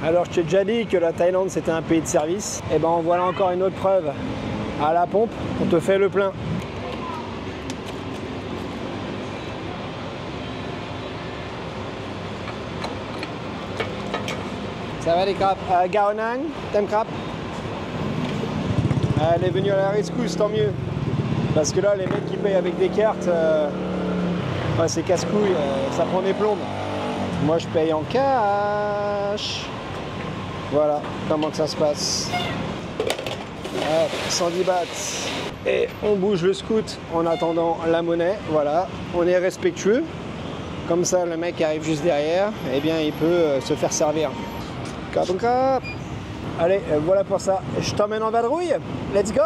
Alors je t'ai déjà dit que la Thaïlande c'était un pays de service. Et ben en voilà encore une autre preuve. À la pompe, on te fait le plein. Ça va les crapes? Gao Nang, t'aimes crape? Elle est venue à la rescousse, tant mieux. Parce que là, les mecs qui payent avec des cartes, ouais, c'est casse-couille, ça prend des plombes. Moi, je paye en cash. Voilà comment que ça se passe. Ouais, 110 bahts. Et on bouge le scoot en attendant la monnaie. Voilà, on est respectueux. Comme ça, le mec qui arrive juste derrière, eh bien, il peut se faire servir. Cap. Allez, voilà pour ça. Je t'emmène en vadrouille. Let's go!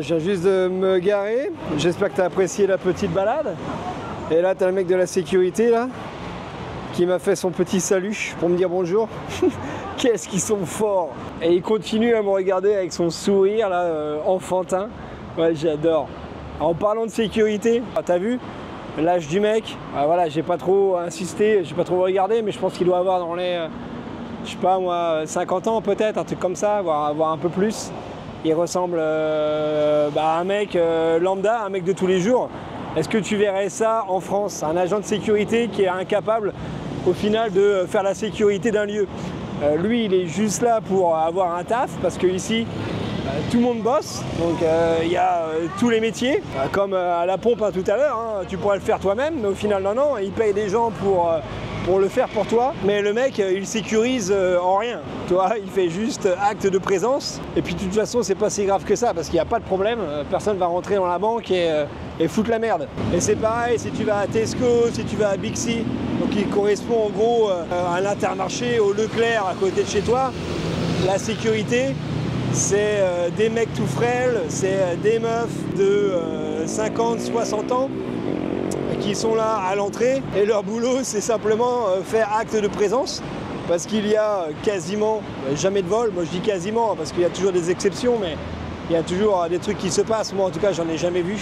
Je viens juste de me garer, j'espère que tu as apprécié la petite balade. Et là tu as le mec de la sécurité là, qui m'a fait son petit salut pour me dire bonjour. Qu'est-ce qu'ils sont forts! Et il continue à me regarder avec son sourire là, enfantin. Ouais, j'adore. En parlant de sécurité, t'as vu l'âge du mec? Voilà, j'ai pas trop insisté, j'ai pas trop regardé, mais je pense qu'il doit avoir dans les, je sais pas moi, 50 ans peut-être, un truc comme ça, voire un peu plus. Il ressemble à un mec lambda, un mec de tous les jours. Est-ce que tu verrais ça en France? Un agent de sécurité qui est incapable au final de faire la sécurité d'un lieu. Lui, il est juste là pour avoir un taf, parce que ici, tout le monde bosse. Donc il y a tous les métiers, comme à la pompe tout à l'heure. Hein, tu pourrais le faire toi-même, mais au final, non, il paye des gens pour le faire pour toi, mais le mec il sécurise en rien, tu vois, il fait juste acte de présence, et puis de toute façon c'est pas si grave que ça, parce qu'il n'y a pas de problème, personne va rentrer dans la banque et foutre la merde. Et c'est pareil si tu vas à Tesco, si tu vas à Bixi, donc il correspond en gros à l'Intermarché, au Leclerc à côté de chez toi, la sécurité c'est des mecs tout frêles, c'est des meufs de 50, 60 ans, qui sont là à l'entrée, et leur boulot c'est simplement faire acte de présence, parce qu'il y a quasiment jamais de vol. Moi je dis quasiment parce qu'il y a toujours des exceptions, mais il y a toujours des trucs qui se passent. Moi en tout cas j'en ai jamais vu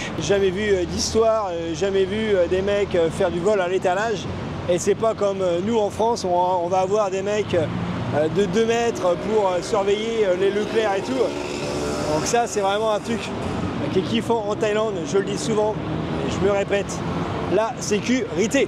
d'histoire, jamais vu des mecs faire du vol à l'étalage. Et c'est pas comme nous en France, on va avoir des mecs de 2 mètres pour surveiller les Leclerc et tout. Donc ça c'est vraiment un truc qui est kiffant en Thaïlande, je le dis souvent et je me répète. La sécurité.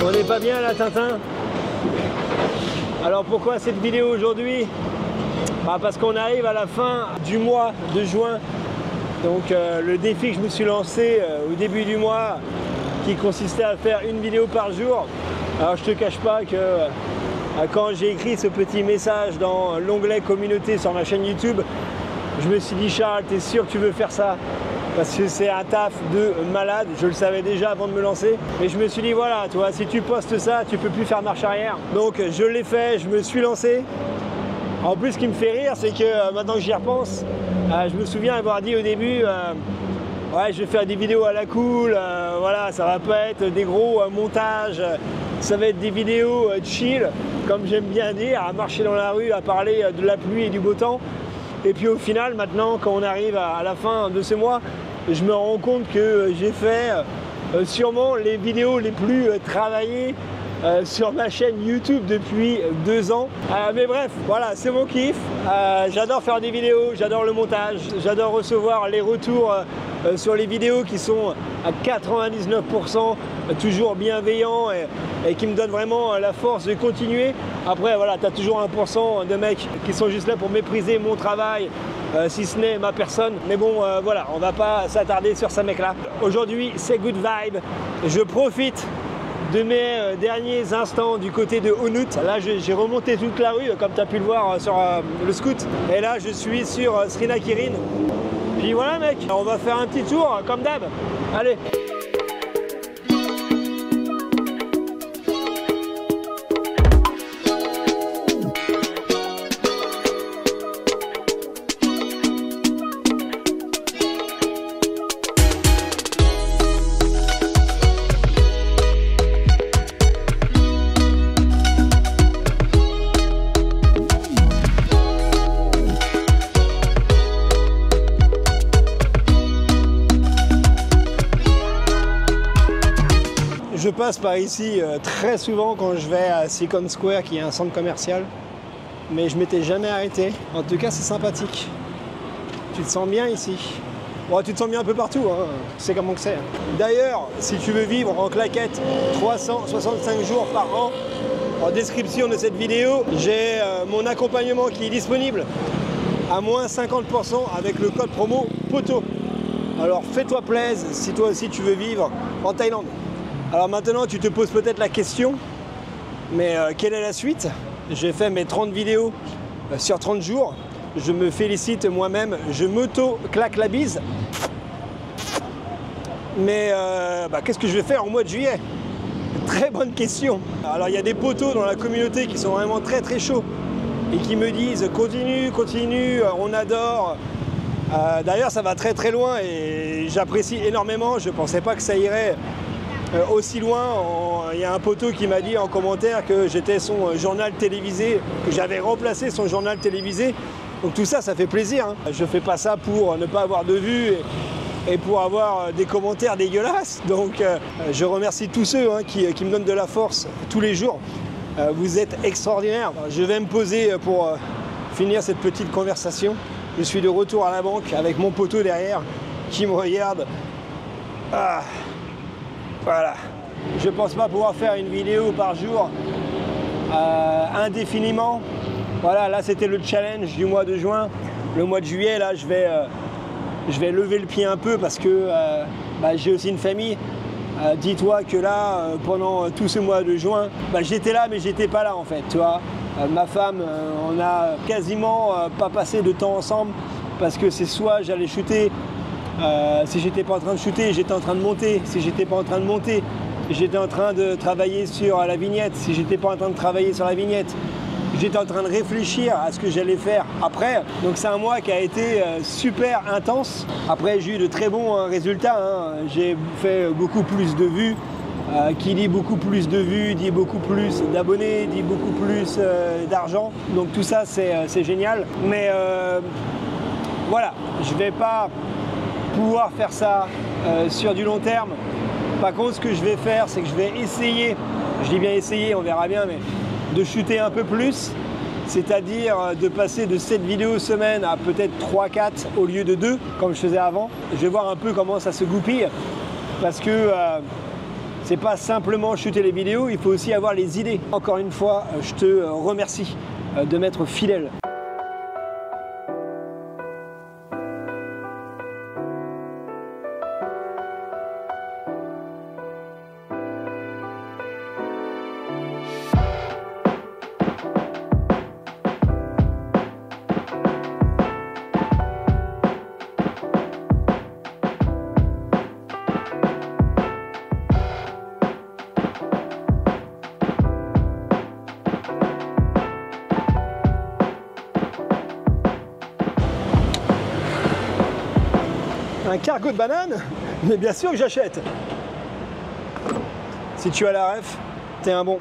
On n'est pas bien là, Tintin? Alors pourquoi cette vidéo aujourd'hui? Parce qu'on arrive à la fin du mois de juin. Donc le défi que je me suis lancé au début du mois, qui consistait à faire une vidéo par jour. Alors je te cache pas que quand j'ai écrit ce petit message dans l'onglet communauté sur ma chaîne YouTube, je me suis dit Charles, t'es sûr que tu veux faire ça? Parce que c'est un taf de malade, je le savais déjà avant de me lancer. Mais je me suis dit voilà, tu vois, si tu postes ça, tu peux plus faire marche arrière. Donc je l'ai fait, je me suis lancé. En plus, ce qui me fait rire, c'est que maintenant que j'y repense, je me souviens avoir dit au début, ouais, je vais faire des vidéos à la cool, voilà, ça va pas être des gros montages, ça va être des vidéos chill, comme j'aime bien dire, à marcher dans la rue, à parler de la pluie et du beau temps. Et puis au final, maintenant, quand on arrive à la fin de ce mois, je me rends compte que j'ai fait sûrement les vidéos les plus travaillées sur ma chaîne YouTube depuis 2 ans. Mais bref, voilà, c'est mon kiff. J'adore faire des vidéos, j'adore le montage, j'adore recevoir les retours sur les vidéos qui sont à 99% toujours bienveillants et qui me donnent vraiment la force de continuer. Après, voilà, tu as toujours 1% de mecs qui sont juste là pour mépriser mon travail, si ce n'est ma personne. Mais bon, voilà, on va pas s'attarder sur ces mecs-là. Aujourd'hui, c'est good vibe. Je profite de mes derniers instants du côté de Hunut. Là, j'ai remonté toute la rue, comme tu as pu le voir sur le scoot. Et là, je suis sur Srinakirin. Puis voilà, mec, on va faire un petit tour, comme d'hab. Allez. Je passe par ici très souvent quand je vais à Silicon Square, qui est un centre commercial, mais je m'étais jamais arrêté. En tout cas, c'est sympathique. Tu te sens bien ici. Bon, tu te sens bien un peu partout, hein. C'est comment que c'est. D'ailleurs, si tu veux vivre en claquette 365 jours par an, en description de cette vidéo, j'ai mon accompagnement qui est disponible à moins 50% avec le code promo POTO. Alors fais-toi plaisir si toi aussi tu veux vivre en Thaïlande. Alors maintenant, tu te poses peut-être la question, mais quelle est la suite? J'ai fait mes 30 vidéos sur 30 jours. Je me félicite moi-même, je m'auto-claque la bise. Mais qu'est-ce que je vais faire au mois de juillet? Très bonne question. Alors il y a des potos dans la communauté qui sont vraiment très très chauds et qui me disent continue, continue, on adore. D'ailleurs, ça va très très loin et j'apprécie énormément. Je ne pensais pas que ça irait aussi loin. Il y a un poteau qui m'a dit en commentaire que j'étais son journal télévisé, que j'avais remplacé son journal télévisé. Donc tout ça, ça fait plaisir, hein. Je ne fais pas ça pour ne pas avoir de vues et pour avoir des commentaires dégueulasses. Donc je remercie tous ceux qui me donnent de la force tous les jours. Vous êtes extraordinaires. Je vais me poser pour finir cette petite conversation. Je suis de retour à la banque avec mon poteau derrière qui me regarde. Ah. Voilà, je pense pas pouvoir faire une vidéo par jour indéfiniment. Voilà, là c'était le challenge du mois de juin. Le mois de juillet, là je vais lever le pied un peu parce que j'ai aussi une famille. Dis-toi que là, pendant tout ce mois de juin, j'étais là mais j'étais pas là en fait, tu vois. Ma femme, on a quasiment pas passé de temps ensemble parce que c'est soit j'allais shooter. Si j'étais pas en train de shooter, j'étais en train de monter. Si j'étais pas en train de monter, j'étais en train de travailler sur la vignette. Si j'étais pas en train de travailler sur la vignette, j'étais en train de réfléchir à ce que j'allais faire après. Donc c'est un mois qui a été super intense. Après, j'ai eu de très bons résultats, hein. J'ai fait beaucoup plus de vues. Qui dit beaucoup plus de vues, dit beaucoup plus d'abonnés, dit beaucoup plus d'argent. Donc tout ça, c'est génial. Mais voilà, je vais pas pouvoir faire ça sur du long terme. Par contre, ce que je vais faire, c'est que je vais essayer, je dis bien essayer, on verra bien, mais de shooter un peu plus, c'est-à-dire de passer de 7 vidéos semaine à peut-être 3-4 au lieu de 2, comme je faisais avant. Je vais voir un peu comment ça se goupille, parce que c'est pas simplement shooter les vidéos, il faut aussi avoir les idées. Encore une fois, je te remercie de m'être fidèle. Un cargo de bananes? Mais bien sûr que j'achète. Si tu as la ref, t'es un bon.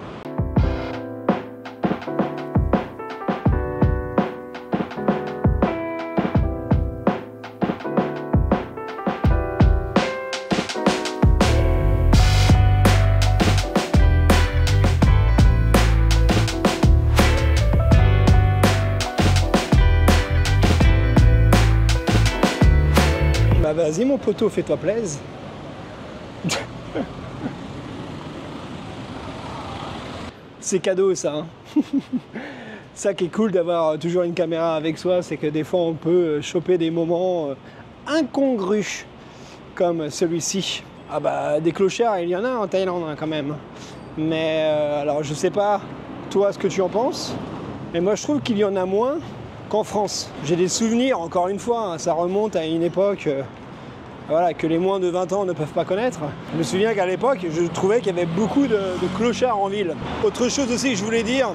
Vas-y mon poteau, fais-toi plaisir. C'est cadeau ça. Hein. Ça qui est cool d'avoir toujours une caméra avec soi, c'est que des fois on peut choper des moments incongrus comme celui-ci. Ah bah des clochards, il y en a en Thaïlande hein, quand même. Mais alors je sais pas toi ce que tu en penses, mais moi je trouve qu'il y en a moins qu'en France. J'ai des souvenirs, encore une fois, hein, ça remonte à une époque voilà, que les moins de 20 ans ne peuvent pas connaître. Je me souviens qu'à l'époque, je trouvais qu'il y avait beaucoup de clochards en ville. Autre chose aussi que je voulais dire,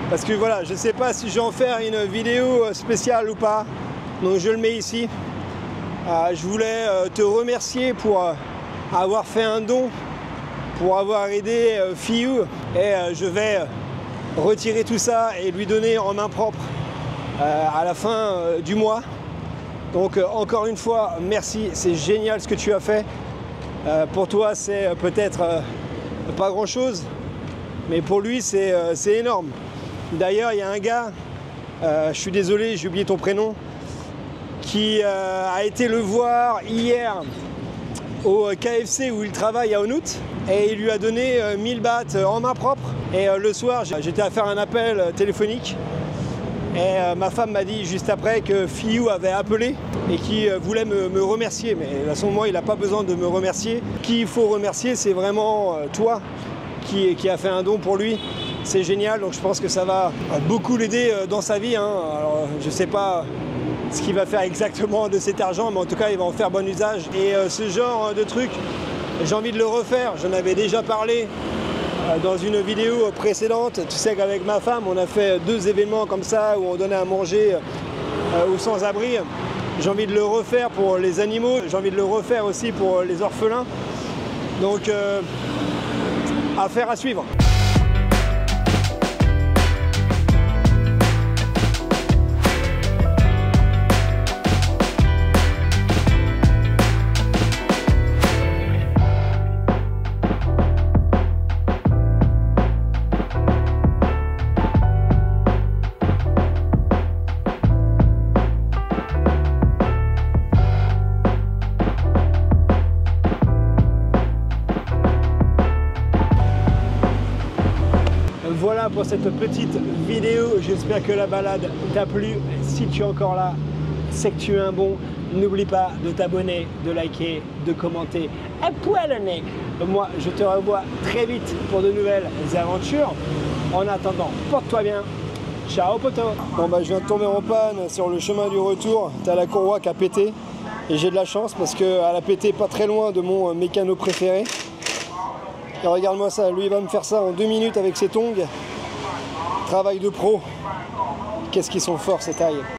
parce que voilà, je ne sais pas si je vais en faire une vidéo spéciale ou pas, donc je le mets ici. Je voulais te remercier pour avoir fait un don, pour avoir aidé Fiu, et je vais retirer tout ça et lui donner en main propre à la fin du mois. Donc encore une fois, merci, c'est génial ce que tu as fait. Pour toi, c'est peut-être pas grand-chose, mais pour lui, c'est énorme. D'ailleurs, il y a un gars, je suis désolé, j'ai oublié ton prénom, qui a été le voir hier au KFC où il travaille à Onut, et il lui a donné 1000 bahts en main propre. Et le soir, j'étais à faire un appel téléphonique. Et ma femme m'a dit juste après que Fiu avait appelé et qui voulait me remercier. Mais de toute façon, moi, il n'a pas besoin de me remercier. Qui il faut remercier, c'est vraiment toi qui a fait un don pour lui. C'est génial, donc je pense que ça va beaucoup l'aider dans sa vie. Hein. Alors, je ne sais pas ce qu'il va faire exactement de cet argent, mais en tout cas, il va en faire bon usage. Et ce genre de truc, j'ai envie de le refaire. J'en avais déjà parlé dans une vidéo précédente. Tu sais qu'avec ma femme, on a fait 2 événements comme ça où on donnait à manger aux sans-abri. J'ai envie de le refaire pour les animaux, j'ai envie de le refaire aussi pour les orphelins. Donc, affaire à suivre. Voilà pour cette petite vidéo, j'espère que la balade t'a plu. Si tu es encore là, c'est que tu es un bon. N'oublie pas de t'abonner, de liker, de commenter. Un poil nez. Moi, je te revois très vite pour de nouvelles aventures. En attendant, porte-toi bien. Ciao poto. Bon bah je viens de tomber en panne sur le chemin du retour. T'as la courroie qui a pété. Et j'ai de la chance parce qu'elle a pété pas très loin de mon mécano préféré. Et regarde-moi ça, lui il va me faire ça en 2 minutes avec ses tongs. Travail de pro. Qu'est-ce qu'ils sont forts ces tailles.